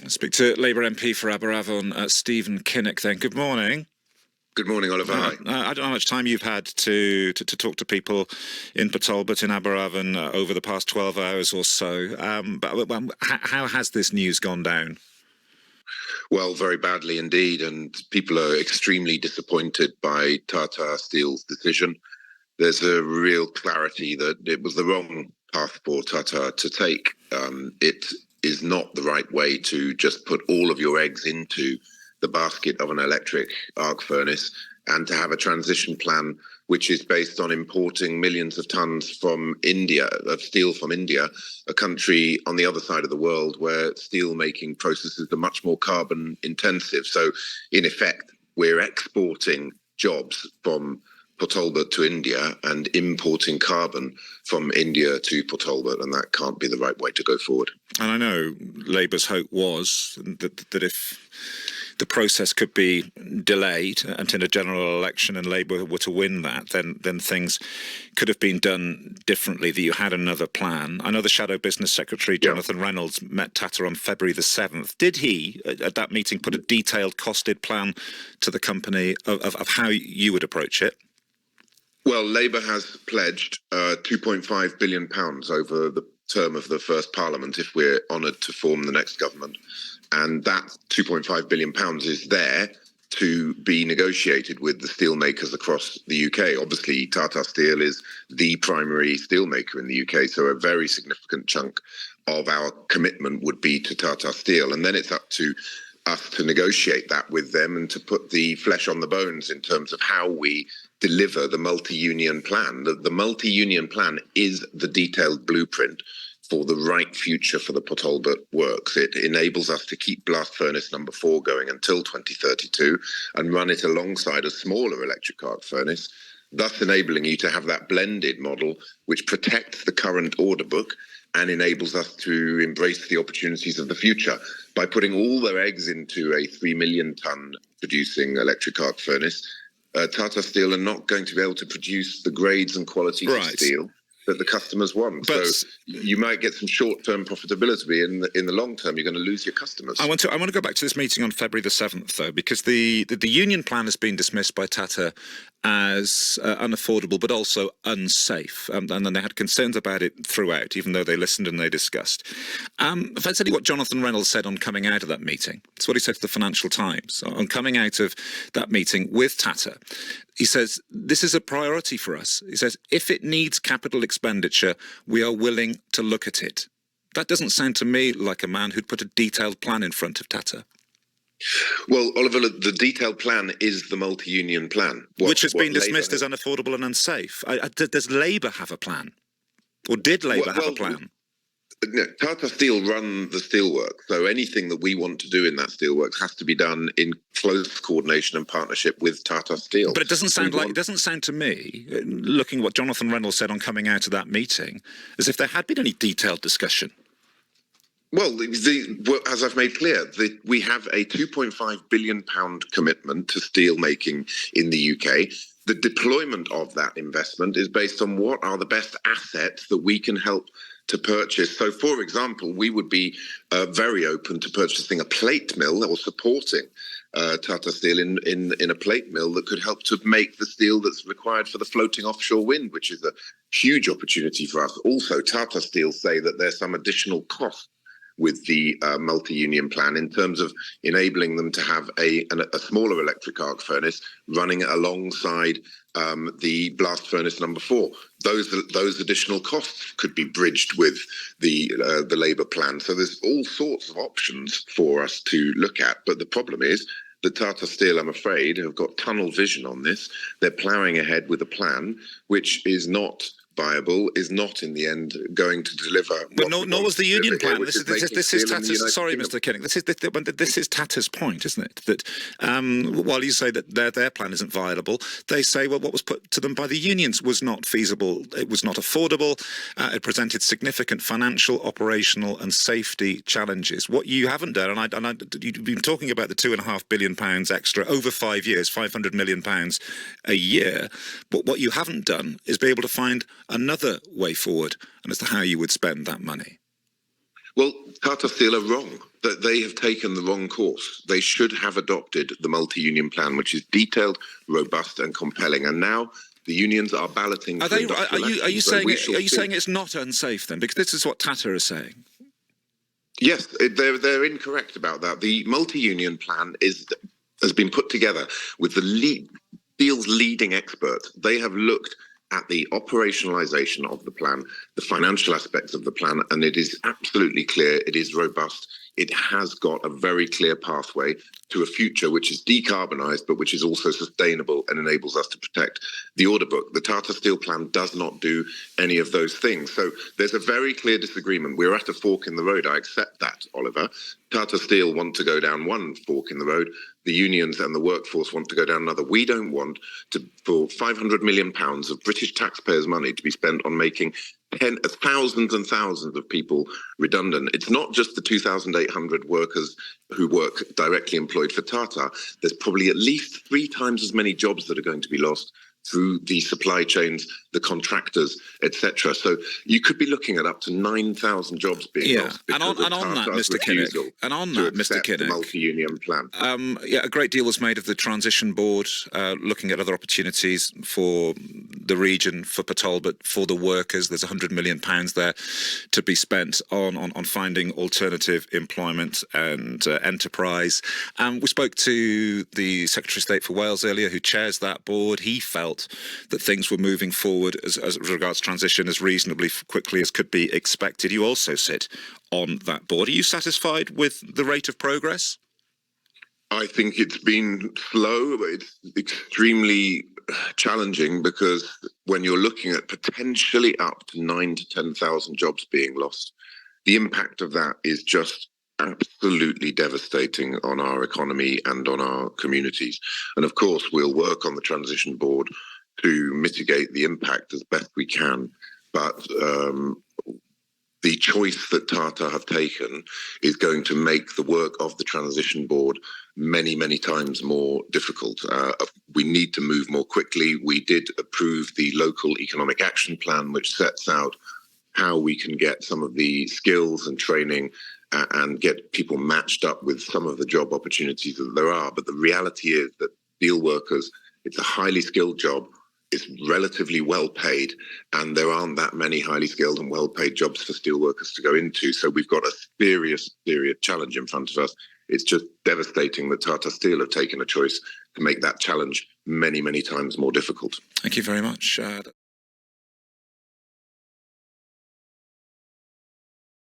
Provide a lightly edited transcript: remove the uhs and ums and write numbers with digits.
Speak to Labour MP for Aberavon, Stephen Kinnock then. Good morning. Good morning, Oliver. I don't know how much time you've had to talk to people in Port Talbot, in Aberavon, over the past 12 hours or so. But how has this news gone down? Well, very badly indeed, and people are extremely disappointed by Tata Steel's decision. There's a real clarity that it was the wrong path for Tata to take. It is not the right way to just put all of your eggs into the basket of an electric arc furnace and to have a transition plan which is based on importing millions of tons from India, of steel from India, a country on the other side of the world where steel making processes are much more carbon intensive. So in effect, we're exporting jobs from Port Talbot to India and importing carbon from India to Port Talbot, and that can't be the right way to go forward. And I know Labour's hope was that if the process could be delayed until a general election and Labour were to win that, then things could have been done differently, that you had another plan. I know the Shadow Business Secretary, Jonathan Reynolds, met Tata on February the 7th. Did he, at that meeting, put a detailed costed plan to the company of how you would approach it? Well, Labour has pledged £2.5 billion over the term of the first Parliament if we're honoured to form the next government. And that £2.5 billion is there to be negotiated with the steelmakers across the UK. Obviously, Tata Steel is the primary steelmaker in the UK, so a very significant chunk of our commitment would be to Tata Steel. And then it's up to us to negotiate that with them and to put the flesh on the bones in terms of how we deliver the multi-union plan. The multi-union plan is the detailed blueprint for the right future for the Port Talbot works. It enables us to keep blast furnace number 4 going until 2032 and run it alongside a smaller electric arc furnace, thus enabling you to have that blended model which protects the current order book and enables us to embrace the opportunities of the future. By putting all their eggs into a 3 million tonne producing electric arc furnace, Tata Steel are not going to be able to produce the grades and qualities of steel that the customers want. But so you might get some short-term profitability. In the long term, you're going to lose your customers. I want to go back to this meeting on February the 7th, though, because the union plan has been dismissed by Tata as unaffordable, but also unsafe. And then they had concerns about it throughout, even though they listened and they discussed. If I tell you what Jonathan Reynolds said on coming out of that meeting, it's what he said to the Financial Times on coming out of that meeting with Tata. He says, this is a priority for us. He says, if it needs capital expenditure, we are willing to look at it. That doesn't sound to me like a man who'd put a detailed plan in front of Tata. Well, Oliver, the detailed plan is the multi-union plan. Which has been dismissed as unaffordable and unsafe. Does Labour have a plan? Or did Labour have a plan? No, Tata Steel run the steelworks, so anything that we want to do in that steelworks has to be done in close coordination and partnership with Tata Steel. But it doesn't sound to me, looking at what Jonathan Reynolds said on coming out of that meeting, as if there had been any detailed discussion. Well, as I've made clear, we have a £2.5 billion commitment to steel making in the UK. The deployment of that investment is based on what are the best assets that we can help to purchase. So, for example, we would be very open to purchasing a plate mill or supporting Tata Steel in a plate mill that could help to make the steel that's required for the floating offshore wind, which is a huge opportunity for us. Also, Tata Steel say that there's some additional cost with the multi-union plan in terms of enabling them to have a smaller electric arc furnace running alongside the blast furnace number 4. Those additional costs could be bridged with the Labour plan. So there's all sorts of options for us to look at. But the problem is that Tata Steel, I'm afraid, have got tunnel vision on this. They're ploughing ahead with a plan which is not viable, is not in the end going to deliver. But nor was the union plan. This is Tata's. Sorry, Mr. Kinnock. This is Tata's point, isn't it? That while you say that their plan isn't viable, they say, well, what was put to them by the unions was not feasible. It was not affordable. It presented significant financial, operational, and safety challenges. What you haven't done, and you've been talking about the £2.5 billion extra over 5 years, £500 million a year. But what you haven't done is be able to find another way forward and as to how you would spend that money. Well, Tata Steel are wrong. That they have taken the wrong course. They should have adopted the multi-union plan, which is detailed, robust, and compelling. And now the unions are balloting. Are you saying it's not unsafe then? Because this is what Tata is saying. Yes, they're incorrect about that. The multi-union plan has been put together with the Steel's leading experts. They have looked at the operationalization of the plan, the financial aspects of the plan, and it is absolutely clear, it is robust, it has got a very clear pathway to a future which is decarbonised, but which is also sustainable and enables us to protect the order book. The Tata Steel plan does not do any of those things. So there's a very clear disagreement. We're at a fork in the road. I accept that, Oliver. Tata Steel want to go down one fork in the road. The unions and the workforce want to go down another. We don't want for £500 million of British taxpayers' money to be spent on making thousands and thousands of people redundant. It's not just the 2,800 workers who work directly employed for Tata. There's probably at least 3 times as many jobs that are going to be lost through the supply chains, the contractors, etc. So you could be looking at up to 9,000 jobs being lost. And on that, Mr. Kinnock, the multi-union plan. A great deal was made of the transition board, looking at other opportunities for the region, for Port Talbot, for the workers. There's £100 million there to be spent on finding alternative employment and enterprise. We spoke to the Secretary of State for Wales earlier, who chairs that board. He felt that things were moving forward as regards transition as reasonably quickly as could be expected. You also sit on that board. Are you satisfied with the rate of progress? I think it's been slow, but it's extremely challenging because when you're looking at potentially up to 9,000 to 10,000 jobs being lost, the impact of that is just absolutely devastating on our economy and on our communities. And of course, we'll work on the transition board to mitigate the impact as best we can. But the choice that Tata have taken is going to make the work of the transition board many, many times more difficult. We need to move more quickly. We did approve the local economic action plan, which sets out how we can get some of the skills and training and get people matched up with some of the job opportunities that there are. But the reality is that steel workers, it's a highly skilled job. It's relatively well paid, and there aren't that many highly skilled and well paid jobs for steel workers to go into. So we've got a serious challenge in front of us. It's just devastating that Tata Steel have taken a choice to make that challenge many, many times more difficult. Thank you very much.